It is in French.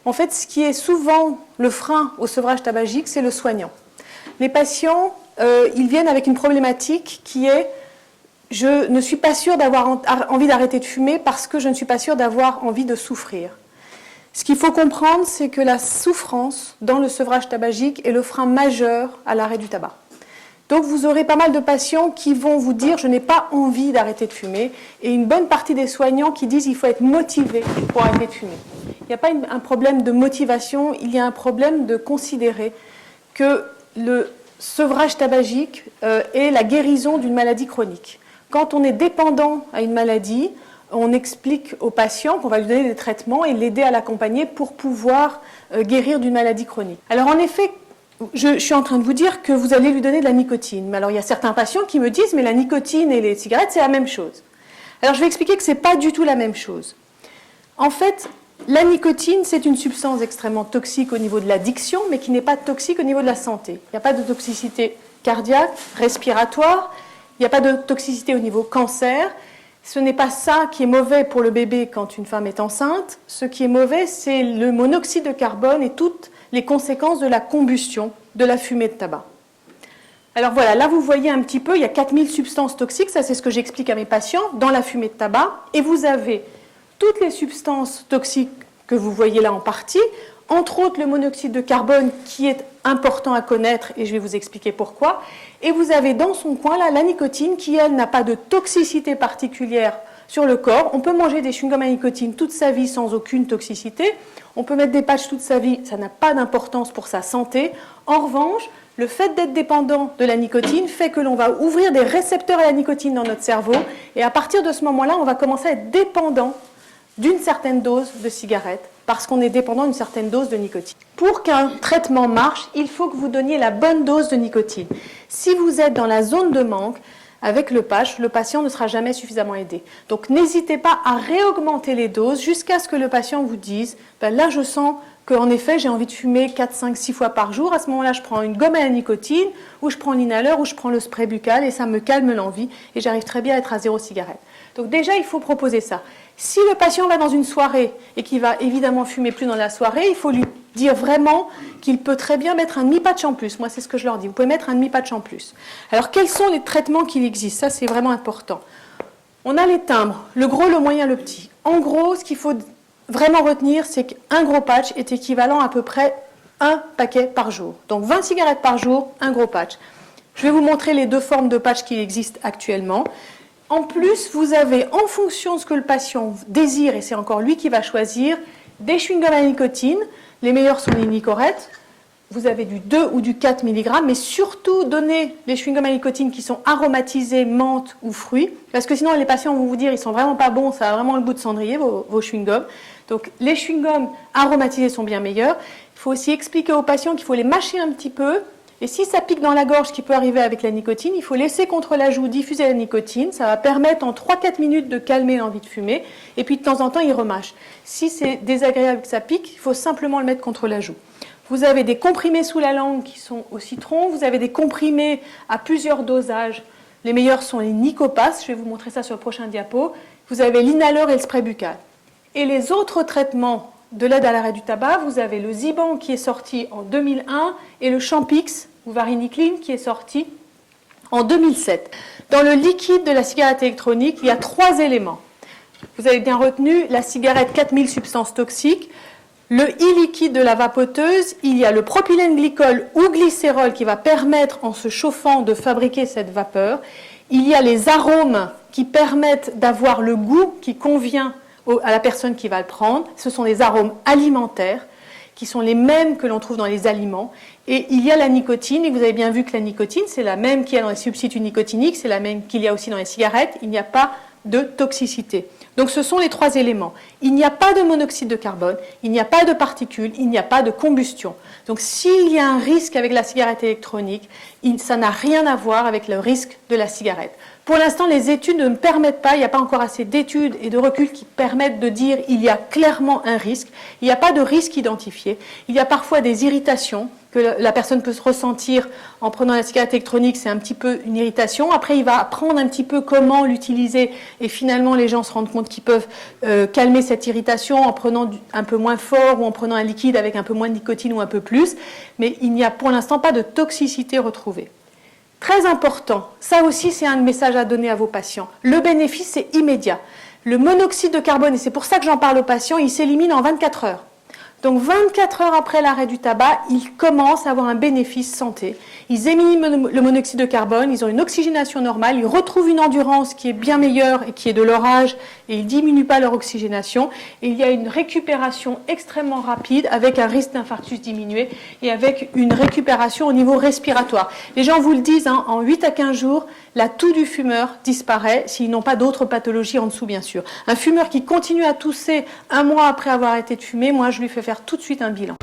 En fait, ce qui est souvent le frein au sevrage tabagique, c'est le soignant. Les patients, ils viennent avec une problématique qui est « je ne suis pas sûr d'avoir envie d'arrêter de fumer parce que je ne suis pas sûr d'avoir envie de souffrir ». Ce qu'il faut comprendre, c'est que la souffrance dans le sevrage tabagique est le frein majeur à l'arrêt du tabac. Donc vous aurez pas mal de patients qui vont vous dire « je n'ai pas envie d'arrêter de fumer » et une bonne partie des soignants qui disent « il faut être motivé pour arrêter de fumer ». Il n'y a pas un problème de motivation, il y a un problème de considérer que le sevrage tabagique est la guérison d'une maladie chronique. Quand on est dépendant à une maladie, on explique au patient qu'on va lui donner des traitements et l'aider à l'accompagner pour pouvoir guérir d'une maladie chronique. Alors en effet, je suis en train de vous dire que vous allez lui donner de la nicotine. Mais alors il y a certains patients qui me disent « mais la nicotine et les cigarettes, c'est la même chose ». Alors je vais expliquer que ce n'est pas du tout la même chose. En fait, la nicotine, c'est une substance extrêmement toxique au niveau de l'addiction, mais qui n'est pas toxique au niveau de la santé. Il n'y a pas de toxicité cardiaque, respiratoire, il n'y a pas de toxicité au niveau cancer. Ce n'est pas ça qui est mauvais pour le bébé quand une femme est enceinte. Ce qui est mauvais, c'est le monoxyde de carbone et toutes les conséquences de la combustion de la fumée de tabac. Alors voilà, là vous voyez un petit peu, il y a 4000 substances toxiques, ça c'est ce que j'explique à mes patients, dans la fumée de tabac, et vous avez toutes les substances toxiques que vous voyez là en partie, entre autres le monoxyde de carbone qui est important à connaître et je vais vous expliquer pourquoi. Et vous avez dans son coin là la nicotine qui elle n'a pas de toxicité particulière sur le corps. On peut manger des chewing-gums à nicotine toute sa vie sans aucune toxicité. On peut mettre des patchs toute sa vie, ça n'a pas d'importance pour sa santé. En revanche, le fait d'être dépendant de la nicotine fait que l'on va ouvrir des récepteurs à la nicotine dans notre cerveau et à partir de ce moment-là, on va commencer à être dépendant d'une certaine dose de cigarette parce qu'on est dépendant d'une certaine dose de nicotine. Pour qu'un traitement marche, il faut que vous donniez la bonne dose de nicotine. Si vous êtes dans la zone de manque, avec le patch, le patient ne sera jamais suffisamment aidé. Donc n'hésitez pas à réaugmenter les doses jusqu'à ce que le patient vous dise ben là je sens qu'en effet j'ai envie de fumer 4, 5, 6 fois par jour. À ce moment-là, je prends une gomme à la nicotine, ou je prends l'inhaleur, ou je prends le spray buccal et ça me calme l'envie et j'arrive très bien à être à 0 cigarette. Donc déjà, il faut proposer ça. Si le patient va dans une soirée et qu'il va évidemment fumer plus dans la soirée, il faut lui dire vraiment qu'il peut très bien mettre un demi-patch en plus. Moi, c'est ce que je leur dis. Vous pouvez mettre un demi-patch en plus. Alors, quels sont les traitements qui existent? Ça, c'est vraiment important. On a les timbres, le gros, le moyen, le petit. En gros, ce qu'il faut vraiment retenir, c'est qu'un gros patch est équivalent à peu près un paquet par jour. Donc, 20 cigarettes par jour, un gros patch. Je vais vous montrer les deux formes de patch qui existent actuellement. En plus, vous avez, en fonction de ce que le patient désire, et c'est encore lui qui va choisir, des chewing-gums à nicotine. Les meilleurs sont les Nicorette. Vous avez du 2 ou du 4 mg, mais surtout donnez les chewing-gums à nicotine qui sont aromatisés, menthe ou fruits, parce que sinon les patients vont vous dire ils sont vraiment pas bons, ça a vraiment le goût de cendrier, vos chewing-gums. Donc les chewing-gums aromatisés sont bien meilleurs. Il faut aussi expliquer aux patients qu'il faut les mâcher un petit peu. Et si ça pique dans la gorge, ce qui peut arriver avec la nicotine, il faut laisser contre la joue diffuser la nicotine. Ça va permettre en 3-4 minutes de calmer l'envie de fumer. Et puis de temps en temps, il remâche. Si c'est désagréable que ça pique, il faut simplement le mettre contre la joue. Vous avez des comprimés sous la langue qui sont au citron. Vous avez des comprimés à plusieurs dosages. Les meilleurs sont les Nicopas. Je vais vous montrer ça sur le prochain diapo. Vous avez l'inhaleur et le spray buccal. Et les autres traitements de l'aide à l'arrêt du tabac, vous avez le Ziban qui est sorti en 2001 et le Champix ou Varinicline qui est sorti en 2007. Dans le liquide de la cigarette électronique, il y a 3 éléments. Vous avez bien retenu la cigarette 4000 substances toxiques, le e-liquide de la vapoteuse, il y a le propylène glycol ou glycérol qui va permettre en se chauffant de fabriquer cette vapeur, il y a les arômes qui permettent d'avoir le goût qui convient à la personne qui va le prendre. Ce sont des arômes alimentaires qui sont les mêmes que l'on trouve dans les aliments. Et il y a la nicotine, et vous avez bien vu que la nicotine, c'est la même qu'il y a dans les substituts nicotiniques, c'est la même qu'il y a aussi dans les cigarettes, il n'y a pas de toxicité. Donc ce sont les 3 éléments. Il n'y a pas de monoxyde de carbone, il n'y a pas de particules, il n'y a pas de combustion. Donc s'il y a un risque avec la cigarette électronique, ça n'a rien à voir avec le risque de la cigarette. Pour l'instant, les études ne me permettent pas, il n'y a pas encore assez d'études et de recul qui permettent de dire qu'il y a clairement un risque. Il n'y a pas de risque identifié. Il y a parfois des irritations, que la personne peut se ressentir en prenant la cigarette électronique, c'est un petit peu une irritation. Après, il va apprendre un petit peu comment l'utiliser et finalement, les gens se rendent compte qu'ils peuvent calmer cette irritation en prenant un peu moins fort ou en prenant un liquide avec un peu moins de nicotine ou un peu plus. Mais il n'y a pour l'instant pas de toxicité retrouvée. Très important, ça aussi c'est un message à donner à vos patients. Le bénéfice c'est immédiat. Le monoxyde de carbone, et c'est pour ça que j'en parle aux patients, il s'élimine en 24 heures. Donc 24 heures après l'arrêt du tabac, ils commencent à avoir un bénéfice santé. Ils éliminent le monoxyde de carbone, ils ont une oxygénation normale, ils retrouvent une endurance qui est bien meilleure et qui est de leur âge et ils ne diminuent pas leur oxygénation. Et il y a une récupération extrêmement rapide avec un risque d'infarctus diminué et avec une récupération au niveau respiratoire. Les gens vous le disent, hein, en 8 à 15 jours, la toux du fumeur disparaît s'ils n'ont pas d'autres pathologies en dessous, bien sûr. Un fumeur qui continue à tousser un mois après avoir arrêté de fumer, moi je lui fais faire tout de suite un bilan.